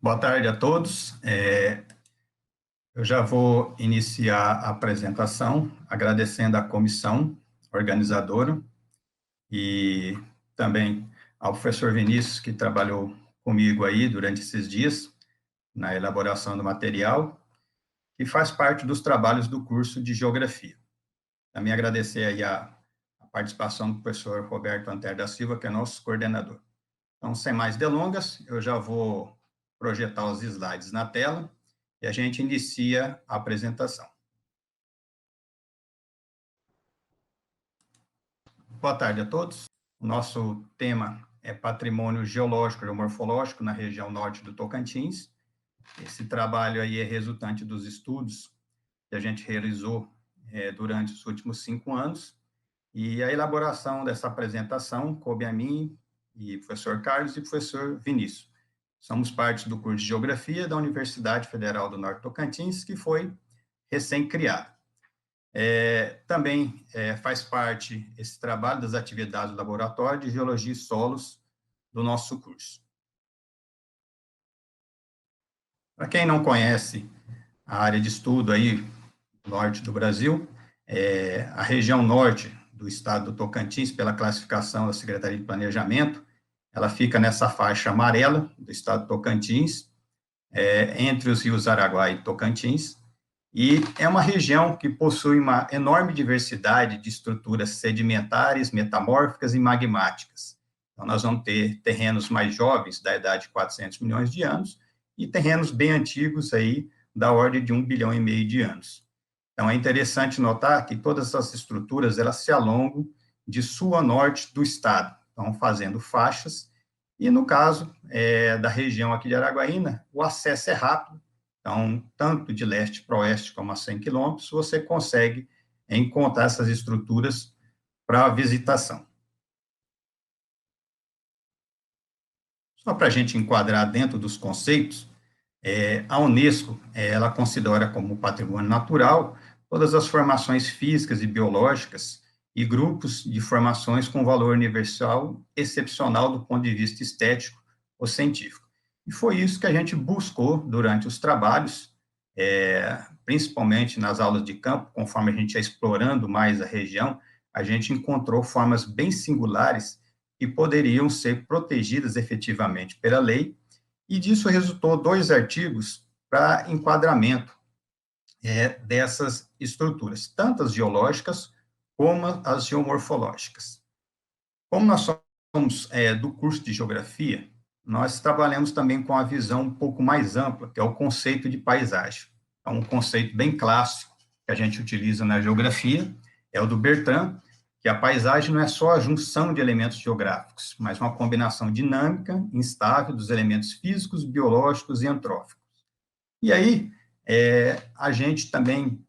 Boa tarde a todos. Eu já vou iniciar a apresentação agradecendo à comissão organizadora e também ao professor Vinícius, que trabalhou comigo aí durante esses dias na elaboração do material, que faz parte dos trabalhos do curso de Geografia. Também agradecer aí a participação do professor Roberto Antero da Silva, que é nosso coordenador. Então, sem mais delongas, eu já vou projetar os slides na tela e a gente inicia a apresentação. Boa tarde a todos. O nosso tema é patrimônio geológico e morfológico na região norte do Tocantins. Esse trabalho aí é resultante dos estudos que a gente realizou durante os últimos 5 anos, e a elaboração dessa apresentação coube a mim e professor Carlos e professor Vinícius. Somos parte do curso de Geografia da Universidade Federal do Norte Tocantins, que foi recém-criado. Também faz parte esse trabalho das atividades do Laboratório de Geologia e Solos do nosso curso. Para quem não conhece a área de estudo aí, norte do Brasil, a região norte do estado do Tocantins, pela classificação da Secretaria de Planejamento, ela fica nessa faixa amarela do estado do Tocantins, entre os rios Araguaia e Tocantins, e é uma região que possui uma enorme diversidade de estruturas sedimentares, metamórficas e magmáticas. Então, nós vamos ter terrenos mais jovens, da idade de 400 milhões de anos, e terrenos bem antigos, aí, da ordem de 1,5 bilhão de anos. Então, é interessante notar que todas essas estruturas, elas se alongam de sul a norte do estado, então, fazendo faixas, e no caso da região aqui de Araguaína, o acesso é rápido, então, tanto de leste para oeste, como a 100 quilômetros, você consegue encontrar essas estruturas para visitação. Só para a gente enquadrar dentro dos conceitos, a Unesco, ela considera como patrimônio natural todas as formações físicas e biológicas e grupos de formações com valor universal excepcional do ponto de vista estético ou científico. E foi isso que a gente buscou durante os trabalhos, principalmente nas aulas de campo, conforme a gente ia explorando mais a região, a gente encontrou formas bem singulares que poderiam ser protegidas efetivamente pela lei, e disso resultou 2 artigos para enquadramento dessas estruturas, tanto as geológicas como as geomorfológicas. Como nós somos do curso de Geografia, nós trabalhamos também com a visão um pouco mais ampla, que é o conceito de paisagem. É um conceito bem clássico que a gente utiliza na geografia, é o do Bertrand, que a paisagem não é só a junção de elementos geográficos, mas uma combinação dinâmica, instável dos elementos físicos, biológicos e antróficos. E aí, a gente também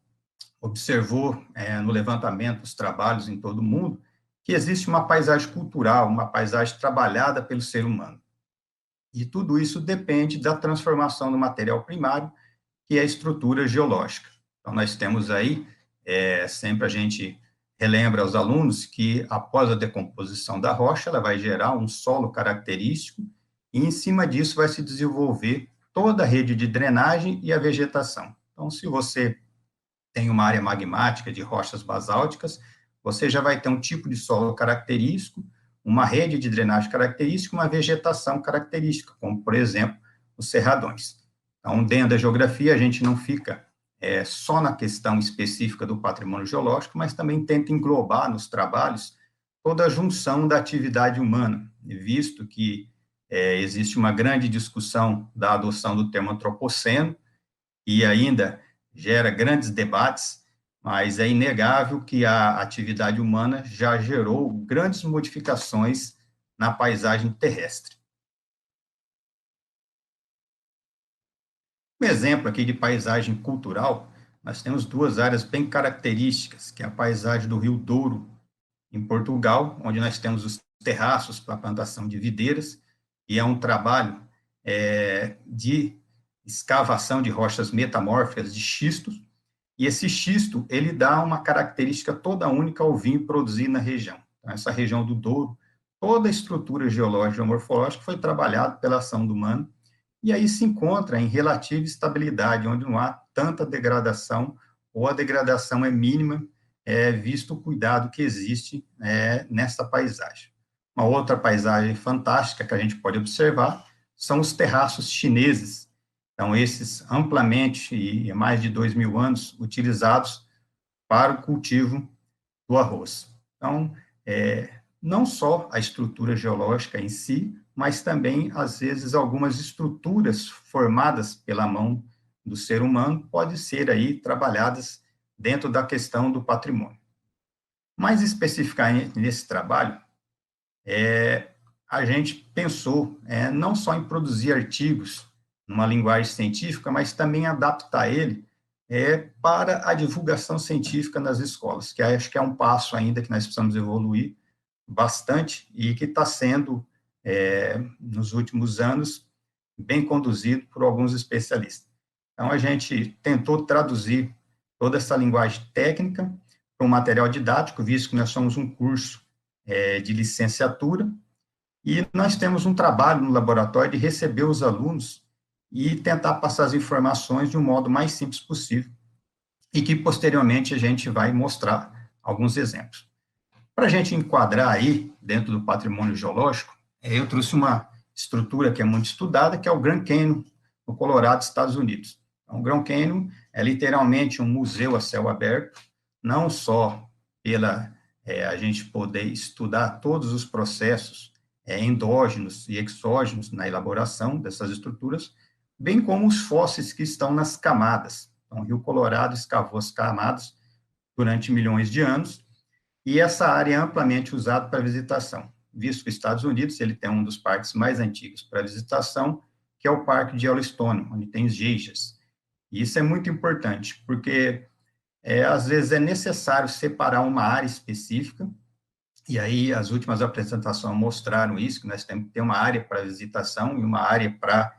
observou, no levantamento dos trabalhos em todo o mundo, que existe uma paisagem cultural, uma paisagem trabalhada pelo ser humano. E tudo isso depende da transformação do material primário, que é a estrutura geológica. Então, nós temos aí, sempre a gente relembra aos alunos que, após a decomposição da rocha, ela vai gerar um solo característico, e em cima disso vai se desenvolver toda a rede de drenagem e a vegetação. Então, se você tem uma área magmática de rochas basálticas, você já vai ter um tipo de solo característico, uma rede de drenagem característica, uma vegetação característica, como, por exemplo, os cerradões. Então, dentro da geografia, a gente não fica só na questão específica do patrimônio geológico, mas também tenta englobar nos trabalhos toda a junção da atividade humana, visto que existe uma grande discussão da adoção do termo antropoceno, e ainda gera grandes debates, mas é inegável que a atividade humana já gerou grandes modificações na paisagem terrestre. Um exemplo aqui de paisagem cultural, nós temos 2 áreas bem características, que é a paisagem do Rio Douro, em Portugal, onde nós temos os terraços para a plantação de videiras, e é um trabalho de escavação de rochas metamórficas de xistos, e esse xisto, ele dá uma característica toda única ao vinho produzido na região. Então, essa região do Douro, toda a estrutura geológica e morfológica foi trabalhada pela ação do humano, e aí se encontra em relativa estabilidade, onde não há tanta degradação, ou a degradação é mínima, visto o cuidado que existe nessa paisagem. Uma outra paisagem fantástica que a gente pode observar são os terraços chineses. Então, esses amplamente, e há mais de 2.000 anos, utilizados para o cultivo do arroz. Então, não só a estrutura geológica em si, mas também, às vezes, algumas estruturas formadas pela mão do ser humano podem ser aí trabalhadas dentro da questão do patrimônio. Mais especificamente nesse trabalho, a gente pensou não só em produzir artigos numa linguagem científica, mas também adaptar ele para a divulgação científica nas escolas, que acho que é um passo ainda que nós precisamos evoluir bastante e que está sendo, nos últimos anos, bem conduzido por alguns especialistas. Então, a gente tentou traduzir toda essa linguagem técnica para um material didático, visto que nós somos um curso de licenciatura, e nós temos um trabalho no laboratório de receber os alunos e tentar passar as informações de um modo mais simples possível, e que, posteriormente, a gente vai mostrar alguns exemplos. Para a gente enquadrar aí, dentro do patrimônio geológico, eu trouxe uma estrutura que é muito estudada, que é o Grand Canyon, no Colorado, Estados Unidos. Então, o Grand Canyon é literalmente um museu a céu aberto, não só pela a gente poder estudar todos os processos endógenos e exógenos na elaboração dessas estruturas, bem como os fósseis que estão nas camadas. Então, o Rio Colorado escavou as camadas durante milhões de anos, e essa área é amplamente usada para visitação, visto que os Estados Unidos ele tem um dos parques mais antigos para visitação, que é o Parque de Yellowstone, onde tem os geishas. E isso é muito importante, porque às vezes é necessário separar uma área específica, e aí as últimas apresentações mostraram isso, que nós temos que ter uma área para visitação e uma área para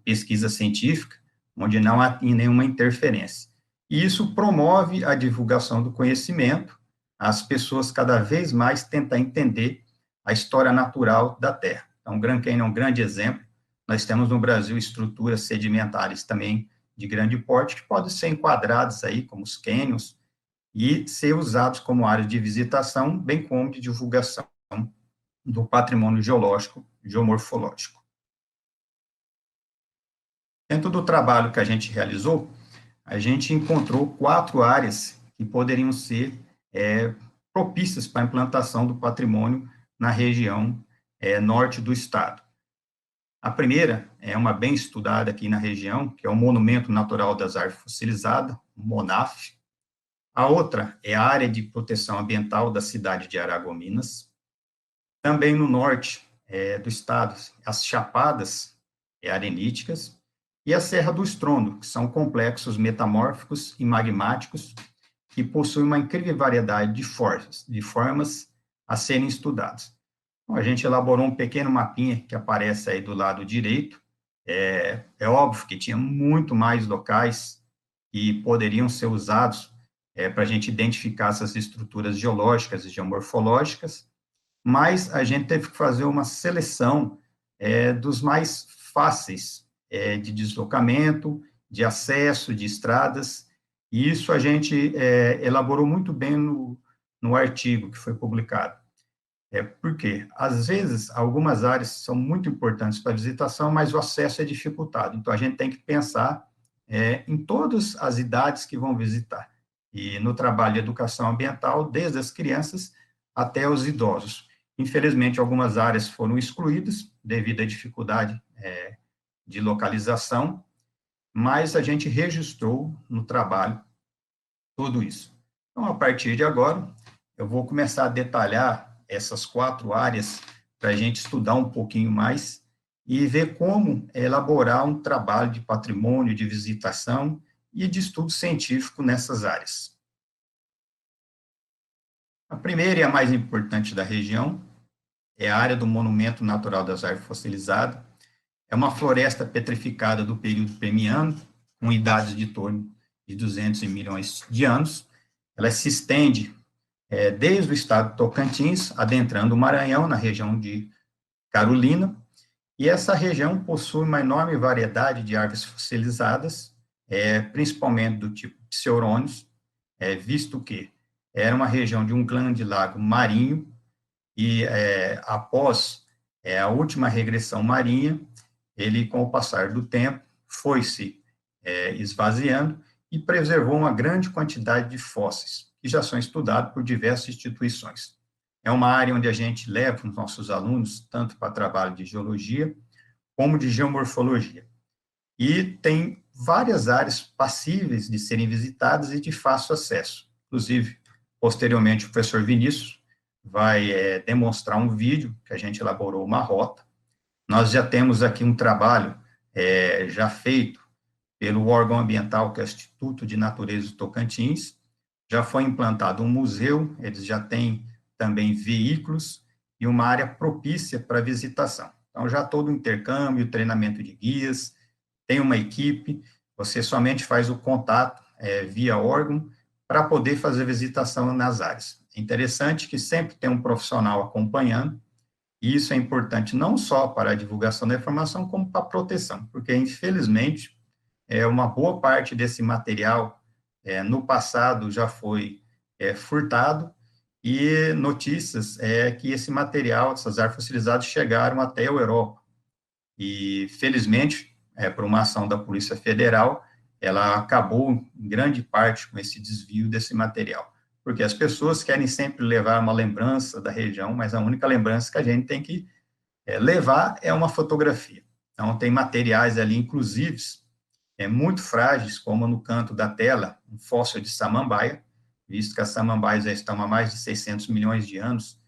pesquisa científica, onde não há nenhuma interferência. E isso promove a divulgação do conhecimento, as pessoas cada vez mais tentam entender a história natural da Terra. Então, o Grand Canyon é um grande exemplo. Nós temos no Brasil estruturas sedimentares também de grande porte, que podem ser enquadradas aí como os cânions e ser usados como áreas de visitação, bem como de divulgação do patrimônio geológico, geomorfológico. Dentro do trabalho que a gente realizou, a gente encontrou 4 áreas que poderiam ser propícias para a implantação do patrimônio na região norte do estado. A primeira é uma bem estudada aqui na região, que é o Monumento Natural das Árvores Fossilizadas, o MONAF. A outra é a Área de Proteção Ambiental da cidade de Aragominas. Também no norte do estado, as Chapadas areníticas e a Serra do Estrondo, que são complexos metamórficos e magmáticos que possuem uma incrível variedade de formas a serem estudadas. Então, a gente elaborou um pequeno mapinha que aparece aí do lado direito. É óbvio que tinha muito mais locais que poderiam ser usados para a gente identificar essas estruturas geológicas e geomorfológicas, mas a gente teve que fazer uma seleção dos mais fáceis de deslocamento, de acesso, de estradas, e isso a gente elaborou muito bem no artigo que foi publicado. Porque, às vezes, algumas áreas são muito importantes para a visitação, mas o acesso é dificultado. Então, a gente tem que pensar em todas as idades que vão visitar. E no trabalho de educação ambiental, desde as crianças até os idosos. Infelizmente, algumas áreas foram excluídas devido à dificuldade de localização, mas a gente registrou no trabalho tudo isso. Então, a partir de agora, eu vou começar a detalhar essas 4 áreas para a gente estudar um pouquinho mais e ver como elaborar um trabalho de patrimônio, de visitação e de estudo científico nessas áreas. A primeira e a mais importante da região é a área do Monumento Natural das Árvores Fossilizadas. É uma floresta petrificada do período Permiano, com idades de torno de 200 milhões de anos. Ela se estende desde o estado de Tocantins, adentrando o Maranhão, na região de Carolina, E essa região possui uma enorme variedade de árvores fossilizadas, principalmente do tipo pseurônios, visto que era uma região de um grande lago marinho, e após a última regressão marinha, ele, com o passar do tempo, foi se esvaziando e preservou uma grande quantidade de fósseis, que já são estudados por diversas instituições. É uma área onde a gente leva os nossos alunos, tanto para trabalho de geologia, como de geomorfologia. E tem várias áreas passíveis de serem visitadas e de fácil acesso. Inclusive, posteriormente, o professor Vinícius vai demonstrar um vídeo que a gente elaborou uma rota. Nós já temos aqui um trabalho já feito pelo órgão ambiental, que é o Instituto de Natureza do Tocantins. Já foi implantado um museu, eles já têm também veículos e uma área propícia para visitação. Então, já todo o intercâmbio, treinamento de guias, tem uma equipe, você somente faz o contato via órgão para poder fazer visitação nas áreas. É interessante que sempre tem um profissional acompanhando, e isso é importante não só para a divulgação da informação, como para a proteção, porque, infelizmente, uma boa parte desse material, no passado, já foi furtado, e notícias que esse material, essas árvores fossilizadas, chegaram até a Europa. E, felizmente, por uma ação da Polícia Federal, ela acabou, em grande parte, com esse desvio desse material. Porque as pessoas querem sempre levar uma lembrança da região, mas a única lembrança que a gente tem que levar é uma fotografia. Então, tem materiais ali, inclusive, muito frágeis, como no canto da tela, um fóssil de samambaia, visto que as samambaias já estão há mais de 600 milhões de anos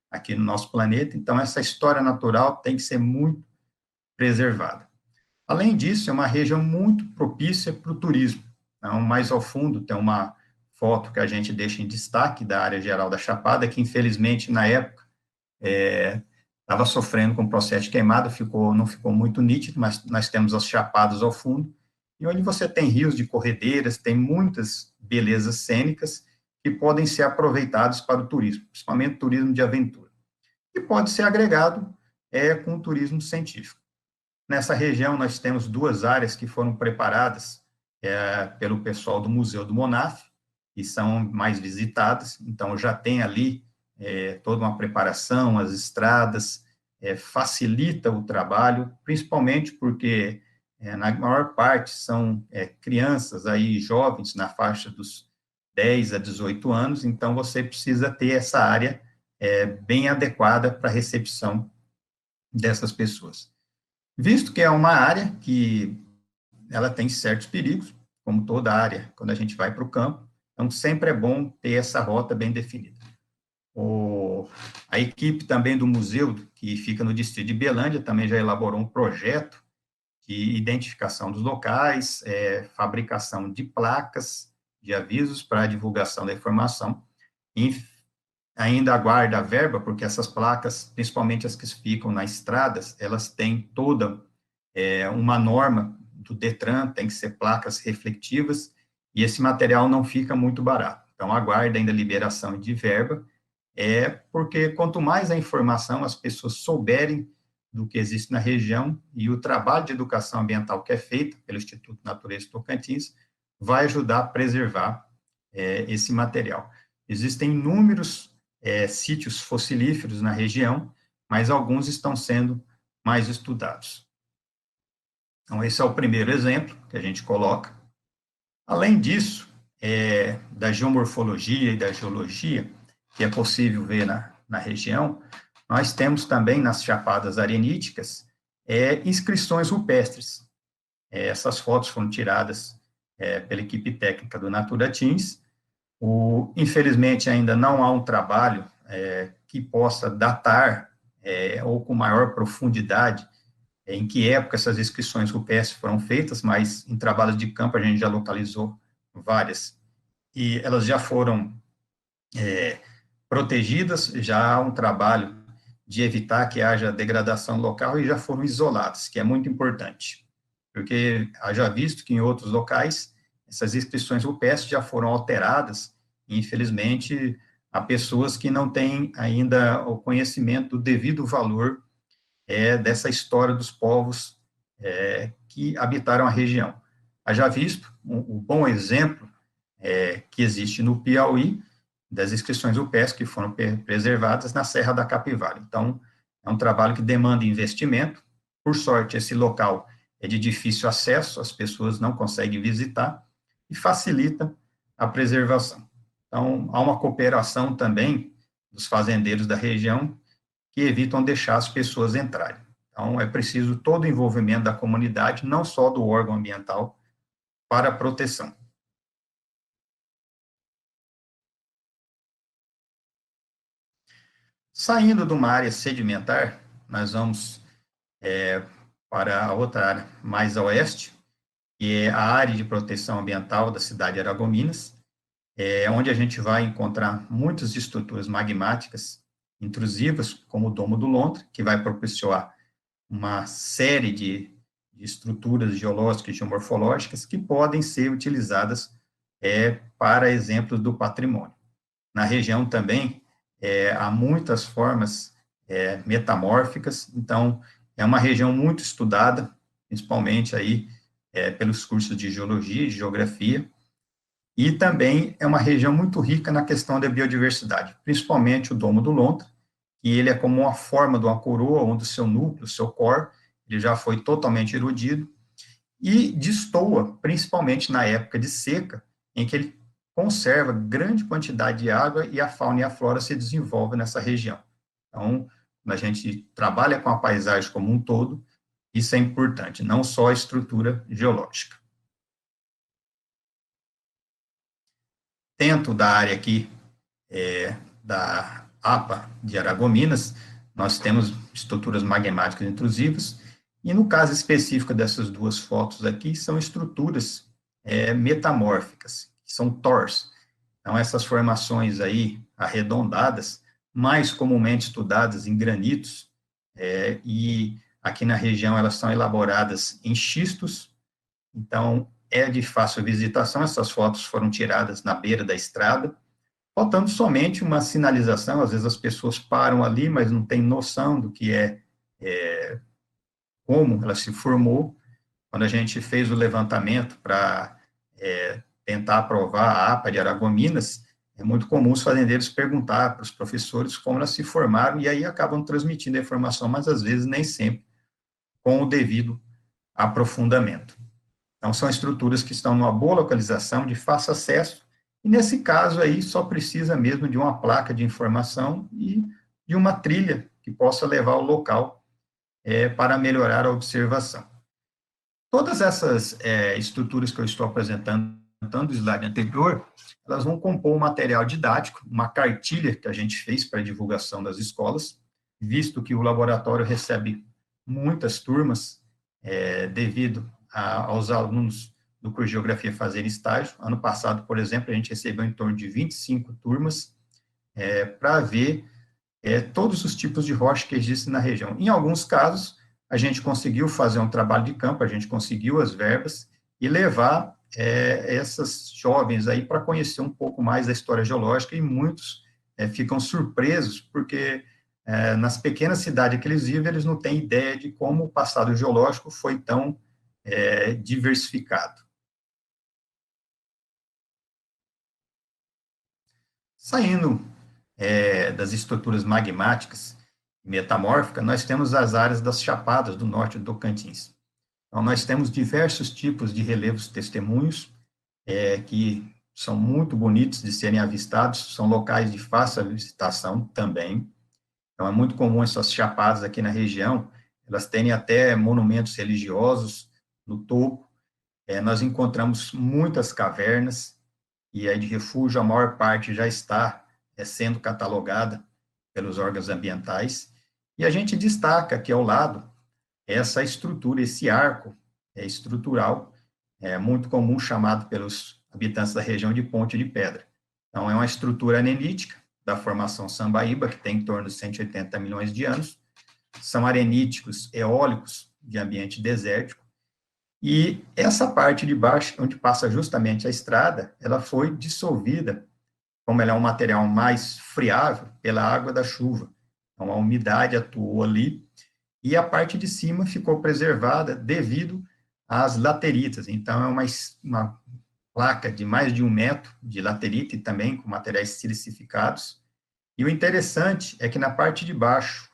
aqui no nosso planeta. Então, essa história natural tem que ser muito preservada. Além disso, é uma região muito propícia para o turismo. Então, mais ao fundo, tem uma foto que a gente deixa em destaque da área geral da Chapada, que infelizmente, na época, estava sofrendo com o processo de queimada, não ficou muito nítido, mas nós temos as chapadas ao fundo, e onde você tem rios de corredeiras, tem muitas belezas cênicas que podem ser aproveitadas para o turismo, principalmente o turismo de aventura, e pode ser agregado com o turismo científico. Nessa região, nós temos duas áreas que foram preparadas pelo pessoal do Museu do Monaf, e são mais visitadas, então já tem ali toda uma preparação, as estradas, facilita o trabalho, principalmente porque, na maior parte, são crianças aí, jovens, na faixa dos 10 a 18 anos, então você precisa ter essa área bem adequada para a recepção dessas pessoas. Visto que é uma área que ela tem certos perigos, como toda área, quando a gente vai para o campo, então sempre é bom ter essa rota bem definida. A equipe também do museu, que fica no distrito de Belândia, também já elaborou um projeto de identificação dos locais, fabricação de placas, de avisos para a divulgação da informação, e ainda aguarda a verba, porque essas placas, principalmente as que ficam nas estradas, elas têm toda uma norma do Detran, tem que ser placas reflectivas, e esse material não fica muito barato. Então, aguarda ainda a liberação de verba, porque quanto mais a informação as pessoas souberem do que existe na região, e o trabalho de educação ambiental que é feito pelo Instituto Natureza Tocantins, vai ajudar a preservar esse material. Existem inúmeros sítios fossilíferos na região, mas alguns estão sendo mais estudados. Então, esse é o primeiro exemplo que a gente coloca. Além disso, da geomorfologia e da geologia, que é possível ver na região, nós temos também nas chapadas areníticas inscrições rupestres. Essas fotos foram tiradas pela equipe técnica do Naturatins. Infelizmente, ainda não há um trabalho que possa datar ou com maior profundidade em que época essas inscrições rupestres foram feitas, mas em trabalhos de campo a gente já localizou várias, e elas já foram protegidas, já há um trabalho de evitar que haja degradação local e já foram isoladas, que é muito importante, porque haja visto que em outros locais essas inscrições rupestres já foram alteradas, e infelizmente há pessoas que não têm ainda o conhecimento do devido valor dessa história dos povos que habitaram a região. Haja visto um bom exemplo que existe no Piauí, das inscrições rupestres que foram preservadas na Serra da Capivara. Então, é um trabalho que demanda investimento. Por sorte, esse local é de difícil acesso, as pessoas não conseguem visitar, e facilita a preservação. Então, há uma cooperação também dos fazendeiros da região que evitam deixar as pessoas entrarem. Então, é preciso todo o envolvimento da comunidade, não só do órgão ambiental, para a proteção. Saindo de uma área sedimentar, nós vamos para a outra área mais a oeste, que é a área de proteção ambiental da cidade de Aragominas, onde a gente vai encontrar muitas estruturas magmáticas intrusivas, como o Domo do Lontra, que vai propiciar uma série de estruturas geológicas e geomorfológicas que podem ser utilizadas para exemplos do patrimônio. Na região também há muitas formas metamórficas, então é uma região muito estudada, principalmente aí pelos cursos de geologia e geografia, e também é uma região muito rica na questão da biodiversidade, principalmente o Domo do Lontra, que ele é como uma forma de uma coroa, onde o seu núcleo, o seu core, ele já foi totalmente erodido, e destoa, principalmente na época de seca, em que ele conserva grande quantidade de água e a fauna e a flora se desenvolvem nessa região. Então, quando a gente trabalha com a paisagem como um todo, isso é importante, não só a estrutura geológica. Dentro da área aqui da APA de Aragominas, nós temos estruturas magmáticas intrusivas, e no caso específico dessas duas fotos aqui, são estruturas metamórficas, que são tors. Então, essas formações aí arredondadas, mais comumente estudadas em granitos, e aqui na região elas são elaboradas em xistos, então é de fácil visitação. Essas fotos foram tiradas na beira da estrada, faltando somente uma sinalização. Às vezes as pessoas param ali, mas não têm noção do que como ela se formou. Quando a gente fez o levantamento para tentar aprovar a APA de Aragominas, é muito comum os fazendeiros perguntar para os professores como elas se formaram, e aí acabam transmitindo a informação, mas às vezes nem sempre com o devido aprofundamento. Então, são estruturas que estão numa boa localização, de fácil acesso, e nesse caso aí só precisa mesmo de uma placa de informação e de uma trilha que possa levar ao local para melhorar a observação. Todas essas estruturas que eu estou apresentando, tanto do slide anterior, elas vão compor um material didático, uma cartilha que a gente fez para a divulgação das escolas, visto que o laboratório recebe muitas turmas devido aos alunos do curso de Geografia fazerem estágio. Ano passado, por exemplo, a gente recebeu em torno de 25 turmas para ver todos os tipos de rocha que existem na região. Em alguns casos, a gente conseguiu fazer um trabalho de campo, a gente conseguiu as verbas e levar essas jovens aí para conhecer um pouco mais da história geológica, e muitos ficam surpresos, porque nas pequenas cidades que eles vivem, eles não têm ideia de como o passado geológico foi tão diversificado. Saindo das estruturas magmáticas e metamórficas, nós temos as áreas das chapadas do norte do Tocantins. Então, nós temos diversos tipos de relevos testemunhos, que são muito bonitos de serem avistados, são locais de fácil visitação também. Então, é muito comum essas chapadas aqui na região, elas terem até monumentos religiosos no topo. Nós encontramos muitas cavernas, e aí de refúgio a maior parte já está sendo catalogada pelos órgãos ambientais, e a gente destaca aqui ao lado essa estrutura, esse arco estrutural, muito comum, chamado pelos habitantes da região de Ponte de Pedra. Então, é uma estrutura arenítica da formação Sambaíba, que tem em torno de 180 milhões de anos, são areníticos eólicos de ambiente desértico, e essa parte de baixo, onde passa justamente a estrada, ela foi dissolvida, como ela é um material mais friável, pela água da chuva. Então, a umidade atuou ali, e a parte de cima ficou preservada devido às lateritas. Então, é uma placa de mais de 1 metro de laterita e também com materiais silicificados. E o interessante é que na parte de baixo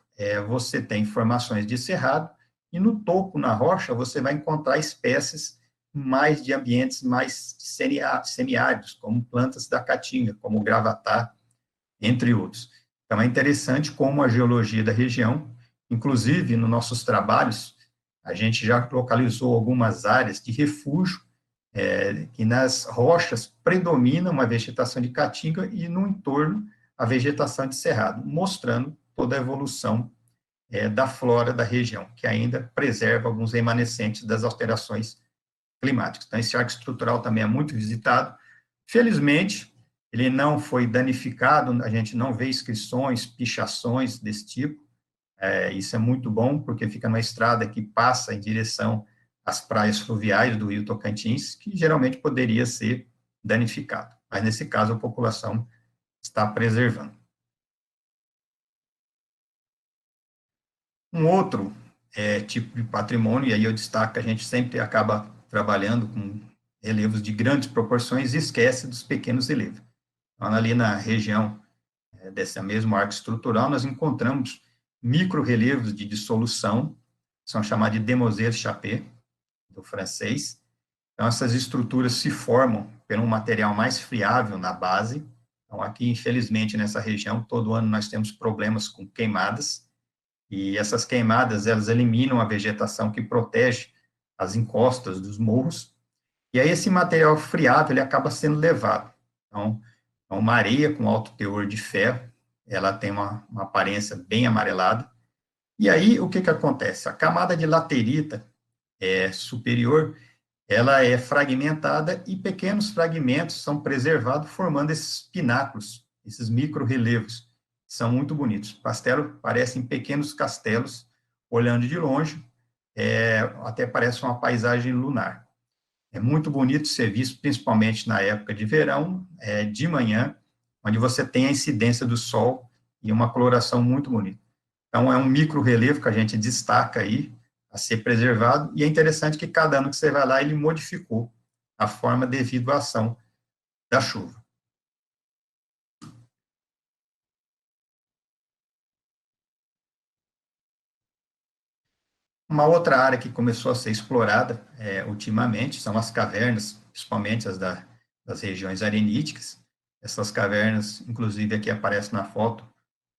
você tem formações de cerrado e no topo, na rocha, você vai encontrar espécies mais de ambientes mais semiáridos, como plantas da caatinga, como o gravatá, entre outros. Então, é interessante como a geologia da região, inclusive nos nossos trabalhos, a gente já localizou algumas áreas de refúgio, que nas rochas predomina uma vegetação de caatinga e no entorno a vegetação de cerrado, mostrando toda a evolução da flora da região, que ainda preserva alguns remanescentes das alterações climáticas. Então, esse arco estrutural também é muito visitado. Felizmente, ele não foi danificado, a gente não vê inscrições, pichações desse tipo. Isso é muito bom, porque fica numa estrada que passa em direção às praias fluviais do Rio Tocantins, que geralmente poderia ser danificado. Mas, nesse caso, a população está preservando. Um outro tipo de patrimônio, e aí eu destaco que a gente sempre acaba trabalhando com relevos de grandes proporções e esquece dos pequenos relevos. Então, ali na região desse mesmo arco estrutural, nós encontramos micro-relevos de dissolução, são chamados de demoiselles-chappé, do francês. Então, essas estruturas se formam por um material mais friável na base. Então, aqui, infelizmente, nessa região, todo ano nós temos problemas com queimadas, e essas queimadas, elas eliminam a vegetação que protege as encostas dos morros, e aí esse material friável, ele acaba sendo levado. Então, uma areia com alto teor de ferro, ela tem uma aparência bem amarelada, e aí o que acontece? A camada de laterita superior, ela é fragmentada e pequenos fragmentos são preservados, formando esses pináculos, esses micro-relevos, são muito bonitos. Castelo parecem pequenos castelos, olhando de longe, até parece uma paisagem lunar. É muito bonito ser visto, principalmente na época de verão, de manhã, onde você tem a incidência do sol e uma coloração muito bonita. Então, é um micro-relevo que a gente destaca aí, a ser preservado, e é interessante que cada ano que você vai lá, ele modificou a forma devido à ação da chuva. Uma outra área que começou a ser explorada ultimamente são as cavernas, principalmente as das regiões areníticas. Essas cavernas, inclusive aqui aparece na foto,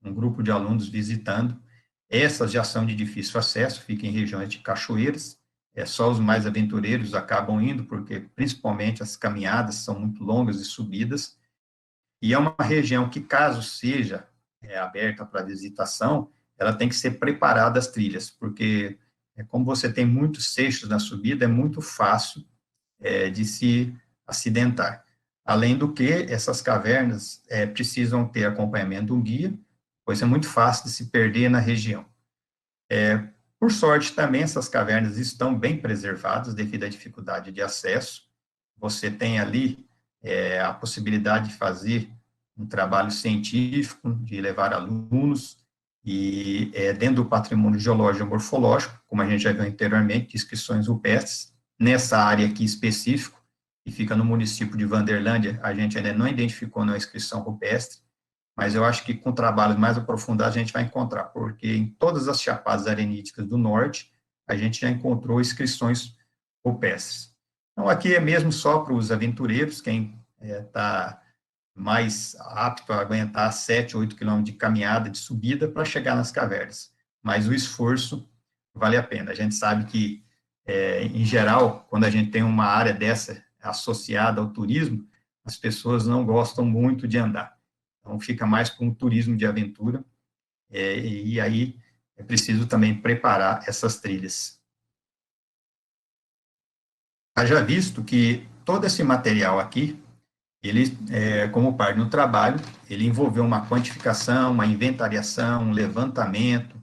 um grupo de alunos visitando. Essas já são de difícil acesso, ficam em regiões de cachoeiras, só os mais aventureiros acabam indo, porque principalmente as caminhadas são muito longas e subidas, e é uma região que, caso seja aberta para visitação, ela tem que ser preparada as trilhas, porque como você tem muitos seixos na subida, é muito fácil de se acidentar. Além do que, essas cavernas precisam ter acompanhamento de um guia, pois é muito fácil de se perder na região. Por sorte, também essas cavernas estão bem preservadas devido à dificuldade de acesso. Você tem ali a possibilidade de fazer um trabalho científico, de levar alunos, e dentro do patrimônio geológico e morfológico, como a gente já viu anteriormente, inscrições rupestres, nessa área aqui específica, que fica no município de Vanderlândia, a gente ainda não identificou uma inscrição rupestre, mas eu acho que com trabalhos mais aprofundados a gente vai encontrar, porque em todas as chapadas areníticas do norte, a gente já encontrou inscrições rupestres. Então, aqui é mesmo só para os aventureiros, quem está mais apto a aguentar 7, 8 quilômetros de caminhada, de subida, para chegar nas cavernas. Mas o esforço vale a pena. A gente sabe que, em geral, quando a gente tem uma área dessa associada ao turismo, as pessoas não gostam muito de andar. Então, fica mais para um turismo de aventura, e aí é preciso também preparar essas trilhas. Haja visto que todo esse material aqui, ele, como parte do trabalho, ele envolveu uma quantificação, uma inventariação, um levantamento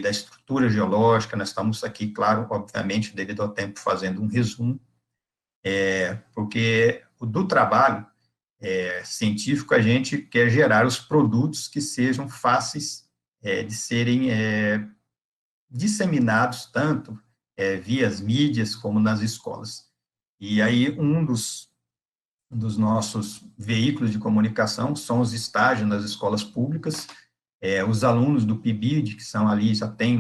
da estrutura geológica. Nós estamos aqui, claro, obviamente, devido ao tempo, fazendo um resumo, porque do trabalho científico, a gente quer gerar os produtos que sejam fáceis de serem disseminados tanto via as mídias como nas escolas. E aí, um dos nossos veículos de comunicação são os estágios nas escolas públicas, os alunos do PIBID, que são ali, já tem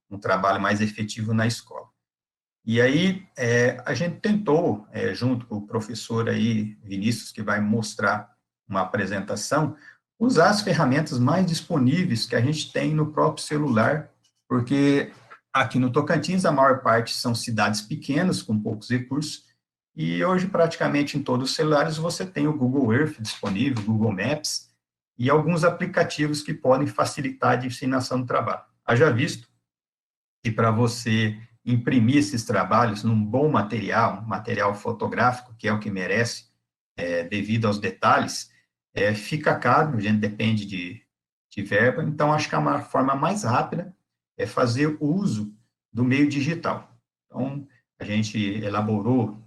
um trabalho mais efetivo na escola. E aí, a gente tentou, junto com o professor aí, Vinícius, que vai mostrar uma apresentação, usar as ferramentas mais disponíveis que a gente tem no próprio celular, porque aqui no Tocantins, a maior parte são cidades pequenas, com poucos recursos, e hoje, praticamente em todos os celulares, você tem o Google Earth disponível, Google Maps, e alguns aplicativos que podem facilitar a disseminação do trabalho. Haja visto que para você imprimir esses trabalhos num bom material, material fotográfico, que é o que merece, devido aos detalhes, fica caro, a gente depende de verba, então acho que a forma mais rápida é fazer o uso do meio digital. Então, a gente elaborou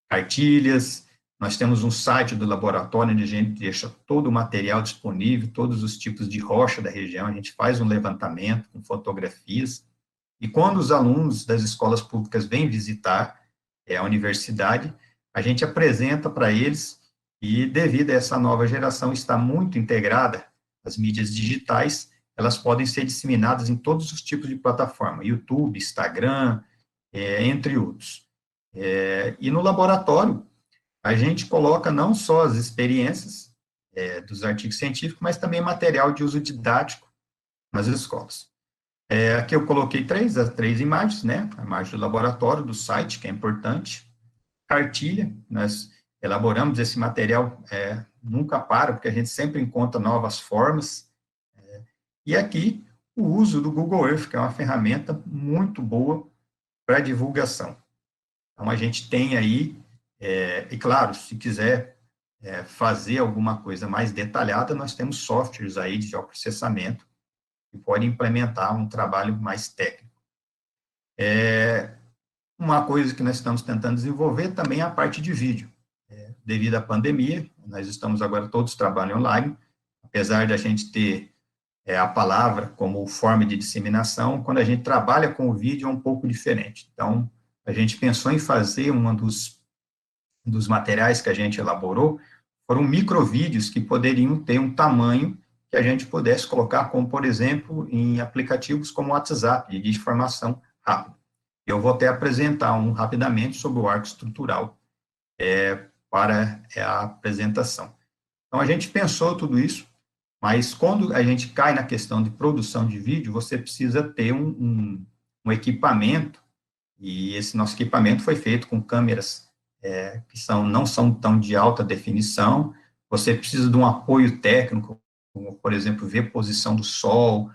cartilhas, nós temos um site do laboratório onde a gente deixa todo o material disponível, todos os tipos de rocha da região, a gente faz um levantamento com fotografias, e quando os alunos das escolas públicas vêm visitar a universidade, a gente apresenta para eles, e devido a essa nova geração estar muito integrada às mídias digitais, elas podem ser disseminadas em todos os tipos de plataforma, YouTube, Instagram, entre outros. E no laboratório, a gente coloca não só as experiências dos artigos científicos, mas também material de uso didático nas escolas. Aqui eu coloquei as três imagens, né? A imagem do laboratório, do site, que é importante. Cartilha, nós elaboramos esse material, nunca para, porque a gente sempre encontra novas formas. E aqui, o uso do Google Earth, que é uma ferramenta muito boa para divulgação. Então, a gente tem aí, e claro, se quiser fazer alguma coisa mais detalhada, nós temos softwares aí de geoprocessamento que podem implementar um trabalho mais técnico. Uma coisa que nós estamos tentando desenvolver também é a parte de vídeo. Devido à pandemia, nós estamos agora todos trabalhando online, apesar de a gente ter a palavra como forma de disseminação, quando a gente trabalha com o vídeo é um pouco diferente. Então, a gente pensou em fazer dos materiais que a gente elaborou, foram microvídeos que poderiam ter um tamanho que a gente pudesse colocar, como, por exemplo, em aplicativos como o WhatsApp, de informação rápida. Eu vou até apresentar rapidamente sobre o arco estrutural para a apresentação. Então, a gente pensou tudo isso, mas quando a gente cai na questão de produção de vídeo, você precisa ter um equipamento, e esse nosso equipamento foi feito com câmeras que não são tão de alta definição, você precisa de um apoio técnico, como, por exemplo, ver posição do sol,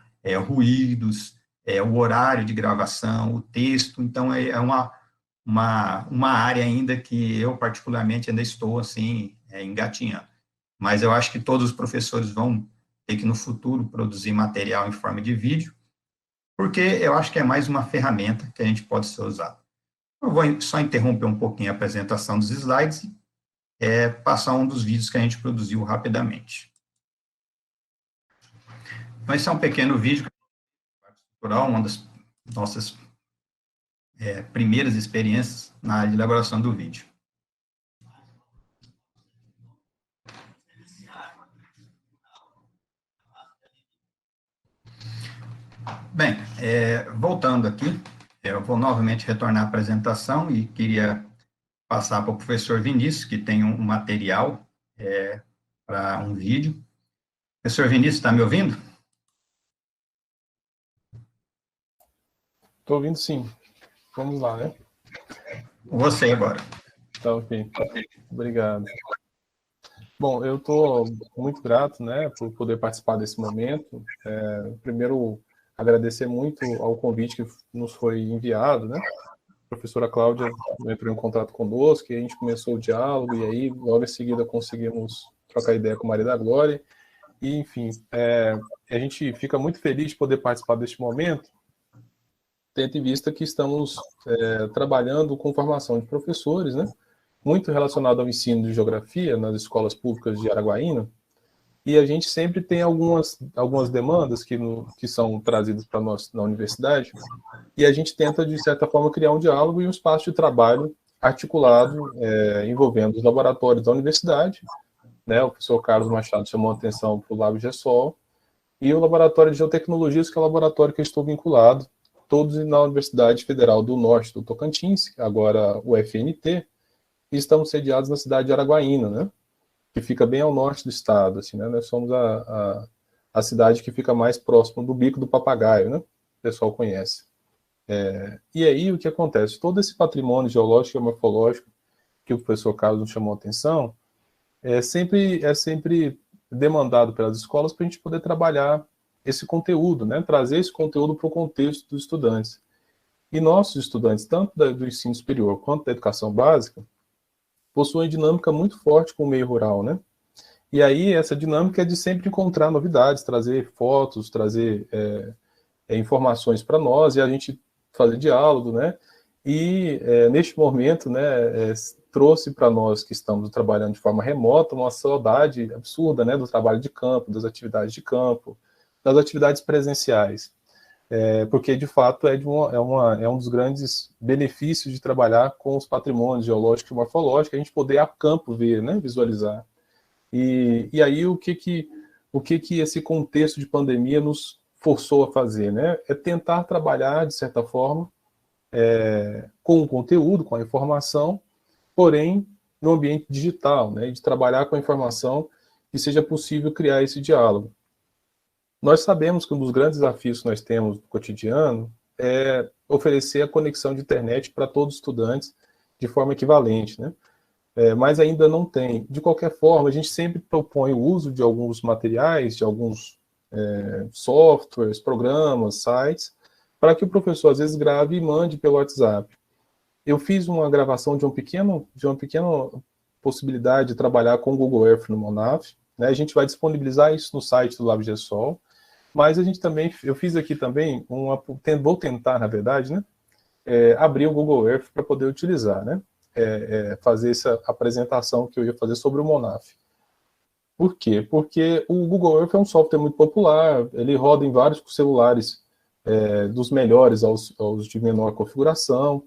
ruídos, o horário de gravação, o texto, então é uma área ainda que eu, particularmente, ainda estou, assim, engatinhando. Mas eu acho que todos os professores vão ter que, no futuro, produzir material em forma de vídeo, porque eu acho que é mais uma ferramenta que a gente pode ser usado. Eu vou só interromper um pouquinho a apresentação dos slides e passar um dos vídeos que a gente produziu rapidamente. Então, esse é um pequeno vídeo, uma das nossas primeiras experiências na área de elaboração do vídeo. Bem, voltando aqui, eu vou novamente retornar à apresentação e queria passar para o professor Vinícius, que tem um material para um vídeo. Professor Vinícius, está me ouvindo? Estou ouvindo, sim. Vamos lá, né? Você agora. Tá ok. Obrigado. Bom, eu estou muito grato, né, por poder participar desse momento. Primeiro, agradecer muito ao convite que nos foi enviado, né? A professora Cláudia entrou em contato conosco e a gente começou o diálogo e aí, logo em seguida, conseguimos trocar ideia com Maria da Glória. E, enfim, a gente fica muito feliz de poder participar deste momento, tendo em vista que estamos trabalhando com formação de professores, né? Muito relacionado ao ensino de geografia nas escolas públicas de Araguaína. E a gente sempre tem algumas demandas que são trazidas para nós na universidade, e a gente tenta, de certa forma, criar um diálogo e um espaço de trabalho articulado, envolvendo os laboratórios da universidade, né? O professor Carlos Machado chamou a atenção para o Lab GESOL, e o Laboratório de Geotecnologias, que é o laboratório que eu estou vinculado, todos na Universidade Federal do Norte do Tocantins, agora o UFNT, e estamos sediados na cidade de Araguaína, né? Que fica bem ao norte do estado, assim, né? Nós somos a cidade que fica mais próximo do Bico do Papagaio, né? O pessoal conhece. E aí, o que acontece? Todo esse patrimônio geológico e morfológico que o professor Carlos nos chamou a atenção é sempre demandado pelas escolas para a gente poder trabalhar esse conteúdo, né? Trazer esse conteúdo para o contexto dos estudantes. E nossos estudantes, tanto do ensino superior quanto da educação básica, possuem dinâmica muito forte com o meio rural, né? E aí, essa dinâmica é de sempre encontrar novidades, trazer fotos, trazer informações para nós, e a gente fazer diálogo, né? E, neste momento, né, trouxe para nós que estamos trabalhando de forma remota uma saudade absurda, né, do trabalho de campo, das atividades de campo, das atividades presenciais. Porque, de fato, é um dos grandes benefícios de trabalhar com os patrimônios geológicos e morfológicos, a gente poder a campo ver, né, visualizar. E aí, o que esse contexto de pandemia nos forçou a fazer, né? É tentar trabalhar, de certa forma, com o conteúdo, com a informação, porém, no ambiente digital, né? De trabalhar com a informação que seja possível criar esse diálogo. Nós sabemos que um dos grandes desafios que nós temos no cotidiano é oferecer a conexão de internet para todos os estudantes de forma equivalente, né? Mas ainda não tem. De qualquer forma, a gente sempre propõe o uso de alguns materiais, de alguns softwares, programas, sites, para que o professor, às vezes, grave e mande pelo WhatsApp. Eu fiz uma gravação de uma pequena possibilidade de trabalhar com o Google Earth no Monaf, né? A gente vai disponibilizar isso no site do LabGESOL, mas a gente também, eu fiz aqui também, vou tentar, na verdade, né, abrir o Google Earth para poder utilizar, né, fazer essa apresentação que eu ia fazer sobre o Monaf. Por quê? Porque o Google Earth é um software muito popular, ele roda em vários celulares, dos melhores aos de menor configuração,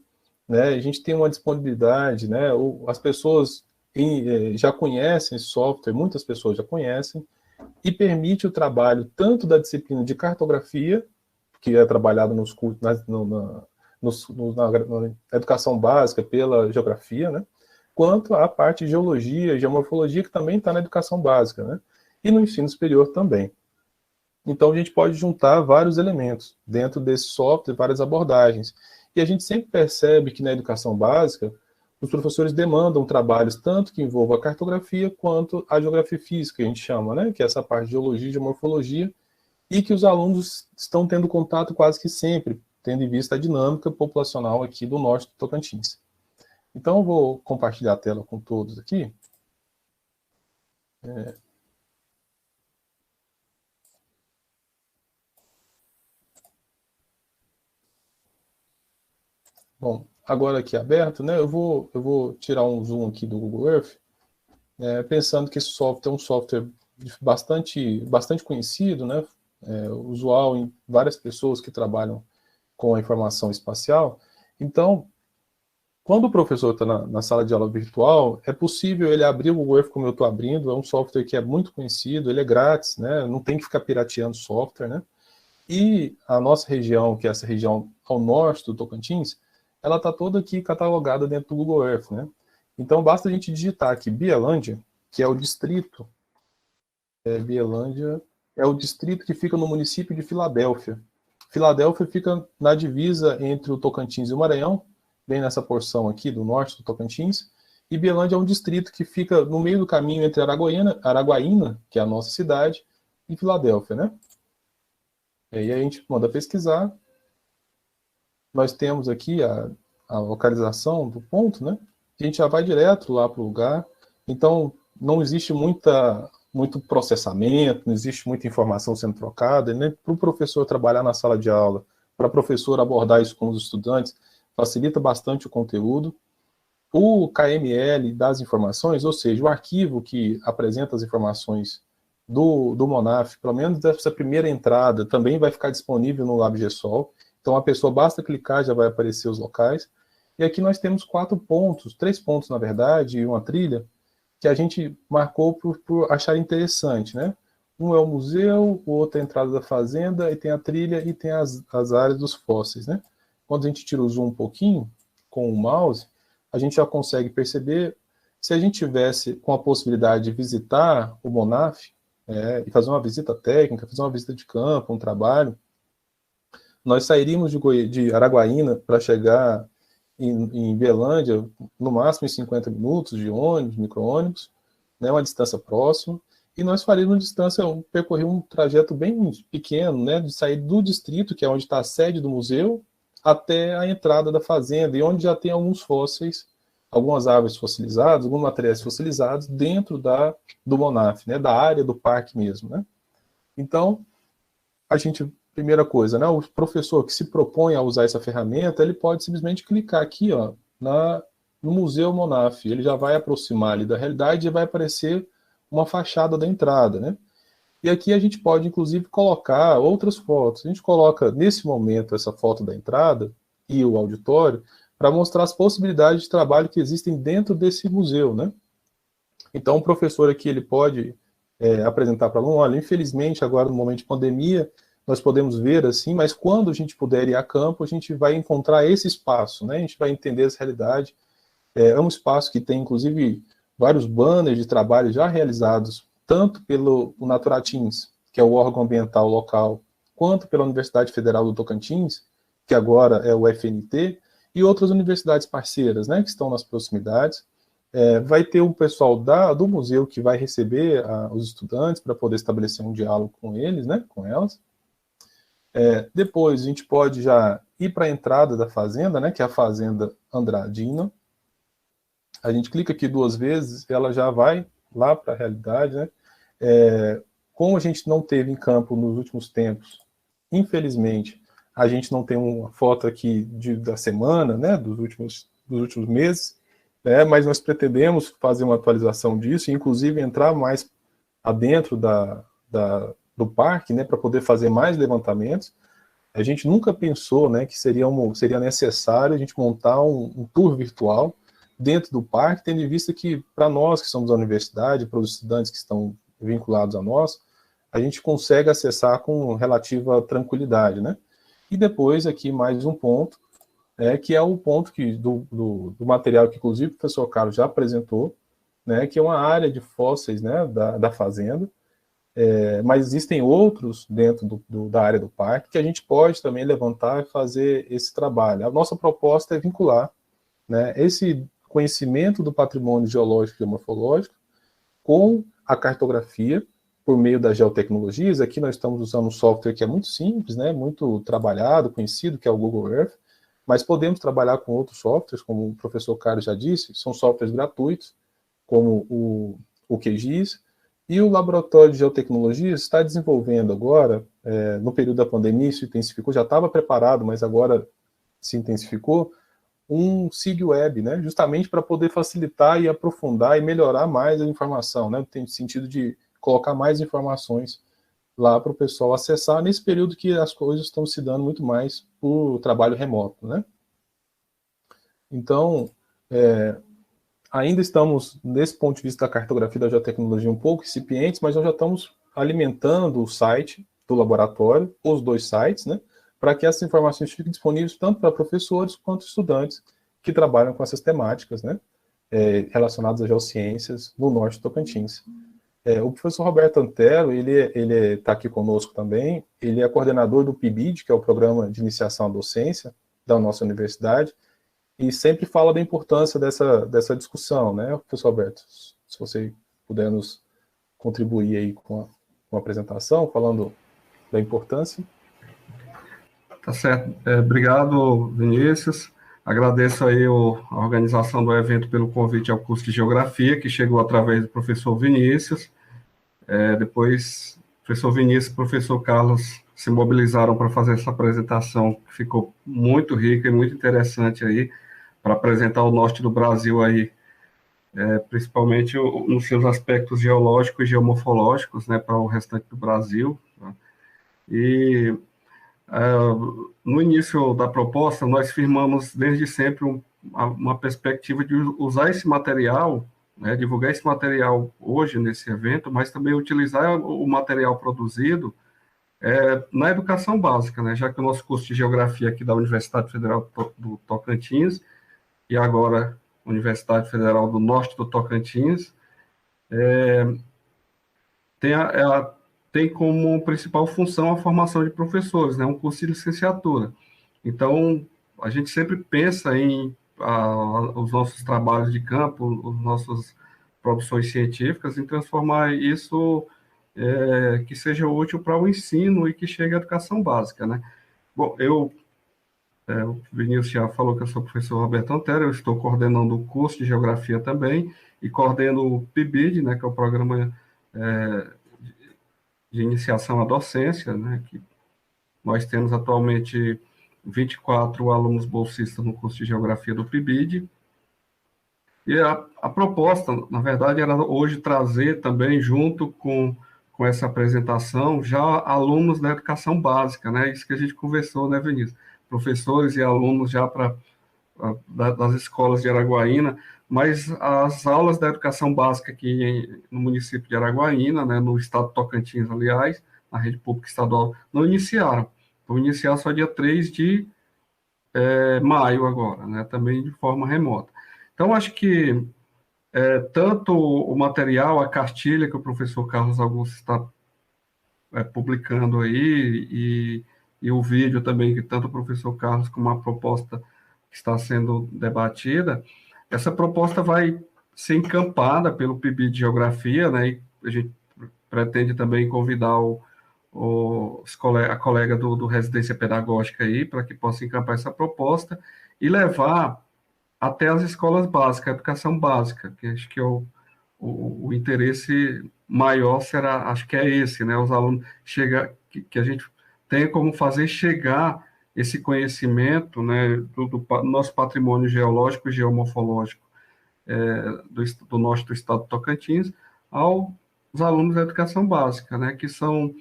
né, a gente tem uma disponibilidade, né, as pessoas já conhecem esse software, muitas pessoas já conhecem, e permite o trabalho tanto da disciplina de cartografia, que é trabalhado nos cursos, na educação básica pela geografia, né, quanto a parte de geologia e geomorfologia, que também está na educação básica, né, e no ensino superior também. Então, a gente pode juntar vários elementos dentro desse software, várias abordagens. E a gente sempre percebe que na educação básica, os professores demandam trabalhos tanto que envolvam a cartografia quanto a geografia física, a gente chama, né? Que é essa parte de geologia e de morfologia, e que os alunos estão tendo contato quase que sempre, tendo em vista a dinâmica populacional aqui do norte do Tocantins. Então, eu vou compartilhar a tela com todos aqui. Bom, agora aqui aberto, né? Eu vou tirar um zoom aqui do Google Earth, pensando que esse software é um software bastante conhecido, né? Usual em várias pessoas que trabalham com a informação espacial. Então, quando o professor está na sala de aula virtual, é possível ele abrir o Google Earth como eu estou abrindo, é um software que é muito conhecido, ele é grátis, né? Não tem que ficar pirateando software, né? E a nossa região, que é essa região ao norte do Tocantins, ela está toda aqui catalogada dentro do Google Earth, né? Então, basta a gente digitar aqui Bielândia, que é o distrito, Bielândia é o distrito que fica no município de Filadélfia. Filadélfia fica na divisa entre o Tocantins e o Maranhão, bem nessa porção aqui do norte do Tocantins, e Bielândia é um distrito que fica no meio do caminho entre Araguaína, que é a nossa cidade, e Filadélfia, né? E aí a gente manda pesquisar, nós temos aqui a localização do ponto, né? A gente já vai direto lá para o lugar, então não existe muito processamento, não existe muita informação sendo trocada, né? Para o professor trabalhar na sala de aula, para a professora abordar isso com os estudantes, facilita bastante o conteúdo. O KML das informações, ou seja, o arquivo que apresenta as informações do Monaf, pelo menos dessa primeira entrada, também vai ficar disponível no LabGSOL. Então a pessoa basta clicar, já vai aparecer os locais. E aqui nós temos 4 pontos, 3 pontos na verdade, e uma trilha, que a gente marcou por achar interessante, né? Um é o museu, o outro é a entrada da fazenda, e tem a trilha e tem as áreas dos fósseis, né? Quando a gente tira o zoom um pouquinho com o mouse, a gente já consegue perceber, se a gente tivesse com a possibilidade de visitar o Monaf, e fazer uma visita técnica, fazer uma visita de campo, um trabalho, nós sairíamos de Araguaína para chegar em Belândia, no máximo em 50 minutos de ônibus, micro-ônibus, né, uma distância próxima, e nós faríamos distância, percorrer um trajeto bem pequeno, né, de sair do distrito, que é onde está a sede do museu, até a entrada da fazenda, e onde já tem alguns fósseis, algumas árvores fossilizadas, alguns materiais fossilizados dentro do Monaf, né, da área do parque mesmo, né. Então, primeira coisa, né, o professor que se propõe a usar essa ferramenta, ele pode simplesmente clicar aqui, ó, no Museu Monaf, ele já vai aproximar ali da realidade e vai aparecer uma fachada da entrada, né. E aqui a gente pode, inclusive, colocar outras fotos. A gente coloca, nesse momento, essa foto da entrada e o auditório, para mostrar as possibilidades de trabalho que existem dentro desse museu, né? Então, o professor aqui, ele pode apresentar para o aluno, olha, infelizmente, agora no momento de pandemia, nós podemos ver assim, mas quando a gente puder ir a campo, a gente vai encontrar esse espaço, né? A gente vai entender essa realidade. É um espaço que tem, inclusive, vários banners de trabalho já realizados, tanto pelo Naturatins, que é o órgão ambiental local, quanto pela Universidade Federal do Tocantins, que agora é o FNT, e outras universidades parceiras, né, que estão nas proximidades. Vai ter um pessoal do museu que vai receber os estudantes para poder estabelecer um diálogo com eles, né, com elas. Depois a gente pode já ir para a entrada da fazenda, né, que é a Fazenda Andradina. A gente clica aqui 2 vezes, ela já vai lá para a realidade, né? Como a gente não teve em campo nos últimos tempos, infelizmente, a gente não tem uma foto aqui da semana, né, dos últimos meses, né, mas nós pretendemos fazer uma atualização disso, inclusive entrar mais adentro do parque, né, para poder fazer mais levantamentos. A gente nunca pensou, né, que seria necessário a gente montar um tour virtual dentro do parque, tendo em vista que, para nós que somos da universidade, para os estudantes que estão vinculados a nós, a gente consegue acessar com relativa tranquilidade, né? E depois aqui mais um ponto, que é o ponto do material que inclusive o professor Carlos já apresentou, né, que é uma área de fósseis, né, da fazenda, mas existem outros dentro da área do parque que a gente pode também levantar e fazer esse trabalho. A nossa proposta é vincular, né, esse conhecimento do patrimônio geológico e geomorfológico com a cartografia por meio das geotecnologias. Aqui nós estamos usando um software que é muito simples, né, muito trabalhado, conhecido, que é o Google Earth, mas podemos trabalhar com outros softwares, como o professor Carlos já disse, são softwares gratuitos, como o QGIS, e o Laboratório de Geotecnologias está desenvolvendo agora, no período da pandemia, isso intensificou, já estava preparado, mas agora se intensificou, um SIG-Web, né, justamente para poder facilitar e aprofundar e melhorar mais a informação, né, tem sentido de colocar mais informações lá para o pessoal acessar nesse período que as coisas estão se dando muito mais por trabalho remoto, né. Então, ainda estamos, nesse ponto de vista da cartografia da geotecnologia, um pouco incipientes, mas nós já estamos alimentando o site do laboratório, os 2 sites, né, para que essas informações fiquem disponíveis tanto para professores quanto estudantes que trabalham com essas temáticas, né, relacionadas às geociências no norte do Tocantins. O professor Roberto Antero, ele está aqui conosco também, ele é coordenador do PIBID, que é o Programa de Iniciação à Docência da nossa universidade, e sempre fala da importância dessa discussão, né, professor Alberto? Se você puder nos contribuir aí com a apresentação, falando da importância. Tá certo. Obrigado, Vinícius. Agradeço aí a organização do evento pelo convite ao curso de Geografia, que chegou através do professor Vinícius. Depois, o professor Vinícius e o professor Carlos se mobilizaram para fazer essa apresentação, que ficou muito rica e muito interessante aí, para apresentar o norte do Brasil aí principalmente nos seus aspectos geológicos e geomorfológicos, né, para o restante do Brasil. Tá? E no início da proposta, nós firmamos desde sempre uma perspectiva de usar esse material, né, divulgar esse material hoje nesse evento, mas também utilizar o material produzido na educação básica, né, já que o nosso curso de Geografia aqui da Universidade Federal do Tocantins, e agora Universidade Federal do Norte do Tocantins, tem como principal função a formação de professores, né, um curso de licenciatura. Então, a gente sempre pensa em os nossos trabalhos de campo, as nossas produções científicas, em transformar isso que seja útil para o ensino e que chegue à educação básica, né? Bom, o Vinícius já falou que eu sou o professor Roberto Antero, eu estou coordenando o curso de Geografia também, e coordeno o PIBID, né, que é o Programa de Iniciação à Docência, né, que nós temos atualmente 24 alunos bolsistas no curso de Geografia do PIBID, e a proposta, na verdade, era hoje trazer também, junto com essa apresentação, já alunos da educação básica, né, isso que a gente conversou, né, Vinícius? Professores e alunos já das escolas de Araguaína, mas as aulas da educação básica aqui no município de Araguaína, né, no estado de Tocantins, aliás, na rede pública estadual, não iniciaram. Vão iniciar só dia 3 de maio agora, né, também de forma remota. Então, acho que tanto o material, a cartilha que o professor Carlos Augusto está publicando aí, e o vídeo também, que tanto o professor Carlos como a proposta que está sendo debatida, essa proposta vai ser encampada pelo PIBID de Geografia, né, e a gente pretende também convidar a colega do Residência Pedagógica aí, para que possa encampar essa proposta e levar até as escolas básicas, a educação básica, que acho que o interesse maior será, acho que é esse, né, os alunos que a gente tem como fazer chegar esse conhecimento, né, do nosso patrimônio geológico e geomorfológico do norte do estado do Tocantins aos alunos da educação básica, né, que são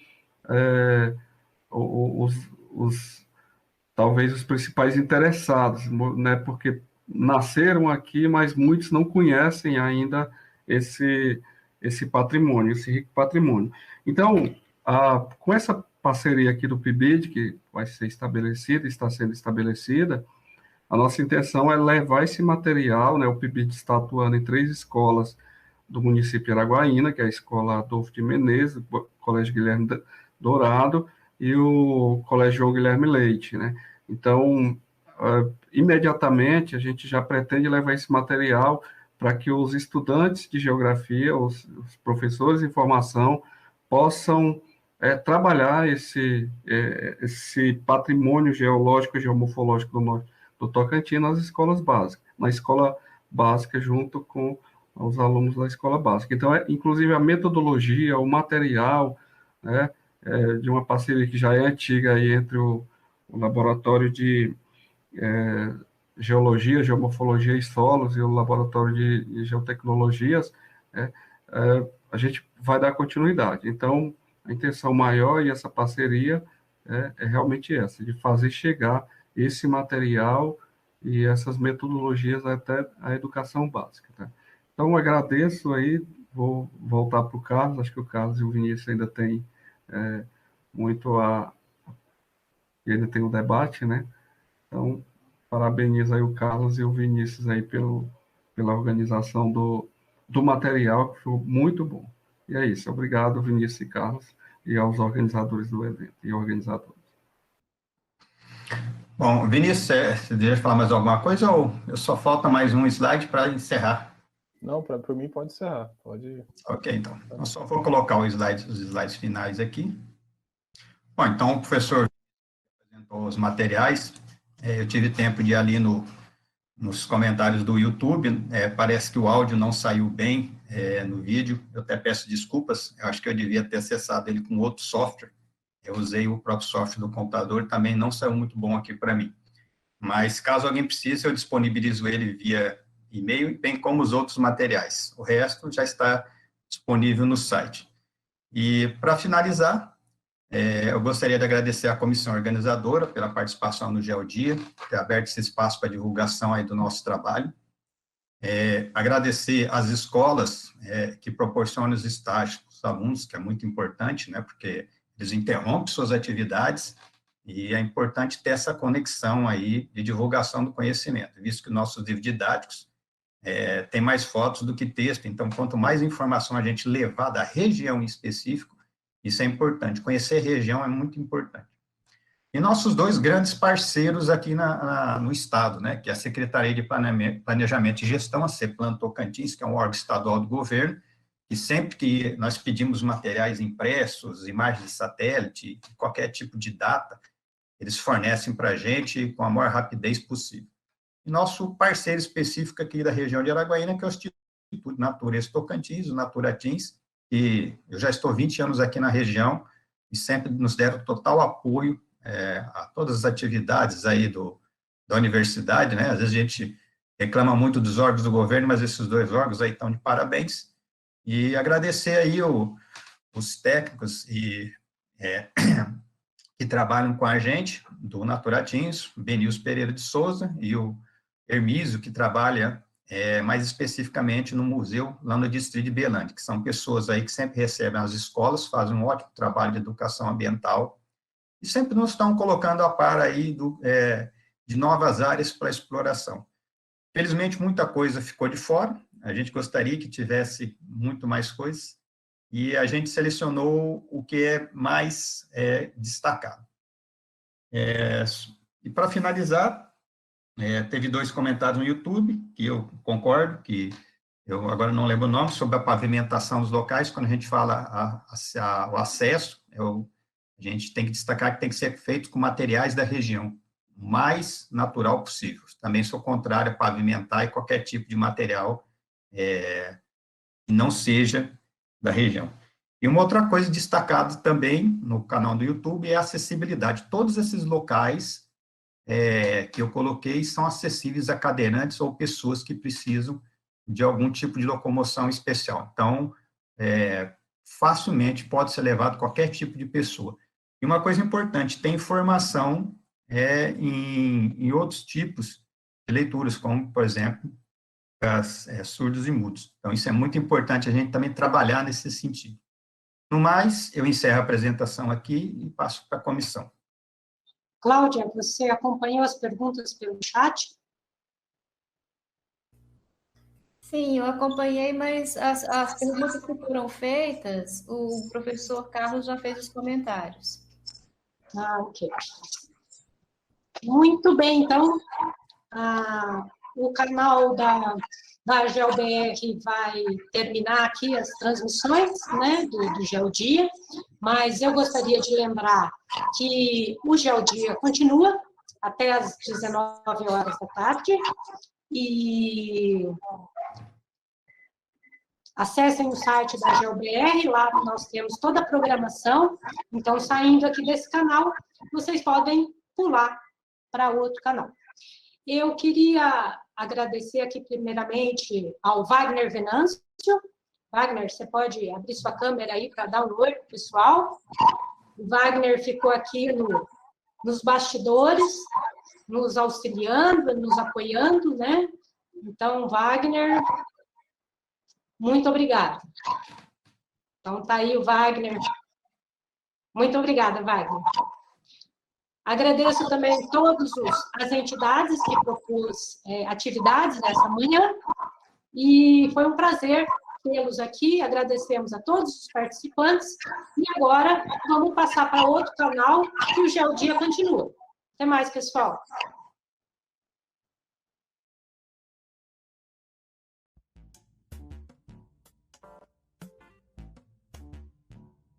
talvez os principais interessados, né, porque nasceram aqui, mas muitos não conhecem ainda esse patrimônio, esse rico patrimônio. Então, com essa parceria aqui do PIBID, que vai ser estabelecida, está sendo estabelecida, a nossa intenção é levar esse material, né, o PIBID está atuando em 3 escolas do município de Araguaína, que é a Escola Adolfo de Menezes, o Colégio Guilherme Dourado e o Colégio João Guilherme Leite, né? Então, imediatamente, a gente já pretende levar esse material para que os estudantes de geografia, os professores de formação, possam trabalhar esse patrimônio geológico e geomorfológico do norte do Tocantins nas escolas básicas, na escola básica junto com os alunos da escola básica. Então, inclusive a metodologia, o material, né, de uma parceria que já é antiga aí entre o Laboratório de Geologia, Geomorfologia e Solos e o Laboratório de Geotecnologias, a gente vai dar continuidade. Então, a intenção maior e essa parceria é realmente essa, de fazer chegar esse material e essas metodologias até a educação básica. Tá? Então, eu agradeço aí, vou voltar para o Carlos, acho que o Carlos e o Vinícius ainda têm muito ainda tem o debate, né? Então, parabenizo aí o Carlos e o Vinícius aí pela organização do material, que foi muito bom. E é isso, obrigado, Vinícius e Carlos, e aos organizadores do evento e organizadores. Bom, Vinícius, você deseja falar mais alguma coisa ou só falta mais um slide para encerrar? Não, para mim pode encerrar. Pode. Ok, então. Eu só vou colocar os slides finais aqui. Bom, então o professor apresentou os materiais. Eu tive tempo de ir ali nos comentários do YouTube. Parece que o áudio não saiu bem no vídeo. Eu até peço desculpas. Eu acho que eu devia ter acessado ele com outro software. Eu usei o próprio software do computador, também não saiu muito bom aqui para mim. Mas, caso alguém precise, eu disponibilizo ele via e-mail, bem como os outros materiais. O resto já está disponível no site. E, para finalizar, eu gostaria de agradecer à comissão organizadora pela participação no GeoDia, ter aberto esse espaço para divulgação aí do nosso trabalho. Agradecer às escolas que proporcionam os estágios para os alunos, que é muito importante, né, porque eles interrompem suas atividades e é importante ter essa conexão aí de divulgação do conhecimento, visto que nossos livros didáticos têm mais fotos do que texto, então, quanto mais informação a gente levar da região em específico, isso é importante. Conhecer a região é muito importante. E nossos dois grandes parceiros aqui no Estado, né, que é a Secretaria de Planejamento e Gestão, a CEPLAN Tocantins, que é um órgão estadual do governo, e sempre que nós pedimos materiais impressos, imagens de satélite, qualquer tipo de data, eles fornecem para a gente com a maior rapidez possível. E nosso parceiro específico aqui da região de Araguaína, que é o Instituto Natureza Tocantins, o Naturatins, e eu já estou 20 anos aqui na região, e sempre nos deram total apoio a todas as atividades aí da universidade, né? Às vezes a gente reclama muito dos órgãos do governo, mas esses dois órgãos aí estão de parabéns. E agradecer aí os técnicos que trabalham com a gente, do Naturatins, Benilson Pereira de Souza, e o Hermísio, que trabalha mais especificamente no museu, lá no distrito de Belândia, que são pessoas aí que sempre recebem as escolas, fazem um ótimo trabalho de educação ambiental, e sempre nos estão colocando a par aí de novas áreas para exploração. Felizmente, muita coisa ficou de fora, a gente gostaria que tivesse muito mais coisas, e a gente selecionou o que é mais destacado. E para finalizar, teve 2 comentários no YouTube, que eu concordo, que eu agora não lembro o nome, sobre a pavimentação dos locais, quando a gente fala o acesso, a gente tem que destacar que tem que ser feito com materiais da região, o mais natural possível. Também sou contrário a pavimentar e qualquer tipo de material que não seja da região. E uma outra coisa destacada também no canal do YouTube é a acessibilidade. Todos esses locais que eu coloquei são acessíveis a cadeirantes ou pessoas que precisam de algum tipo de locomoção especial. Então, facilmente pode ser levado qualquer tipo de pessoa. E uma coisa importante, tem informação em outros tipos de leituras, como, por exemplo, surdos e mudos. Então, isso é muito importante a gente também trabalhar nesse sentido. No mais, eu encerro a apresentação aqui e passo para a comissão. Cláudia, você acompanhou as perguntas pelo chat? Sim, eu acompanhei, mas as perguntas que foram feitas, o professor Carlos já fez os comentários. Ok. Muito bem, então, o canal da GeoBR vai terminar aqui as transmissões, né, do GeoDia, mas eu gostaria de lembrar que o GeoDia continua até às 19 horas da tarde, e acessem o site da GeoBR, lá nós temos toda a programação, então, saindo aqui desse canal, vocês podem pular para outro canal. Eu queria agradecer aqui, primeiramente, ao Wagner Venâncio. Wagner, você pode abrir sua câmera aí para dar um oi para o pessoal. O Wagner ficou aqui nos bastidores, nos auxiliando, nos apoiando, né? Então, Wagner, muito obrigada. Então, tá aí o Wagner. Muito obrigada, Wagner. Agradeço também todas as entidades que propôs atividades nessa manhã, e foi um prazer tê-los aqui, agradecemos a todos os participantes, e agora vamos passar para outro canal, que o GeoDia continua. Até mais, pessoal.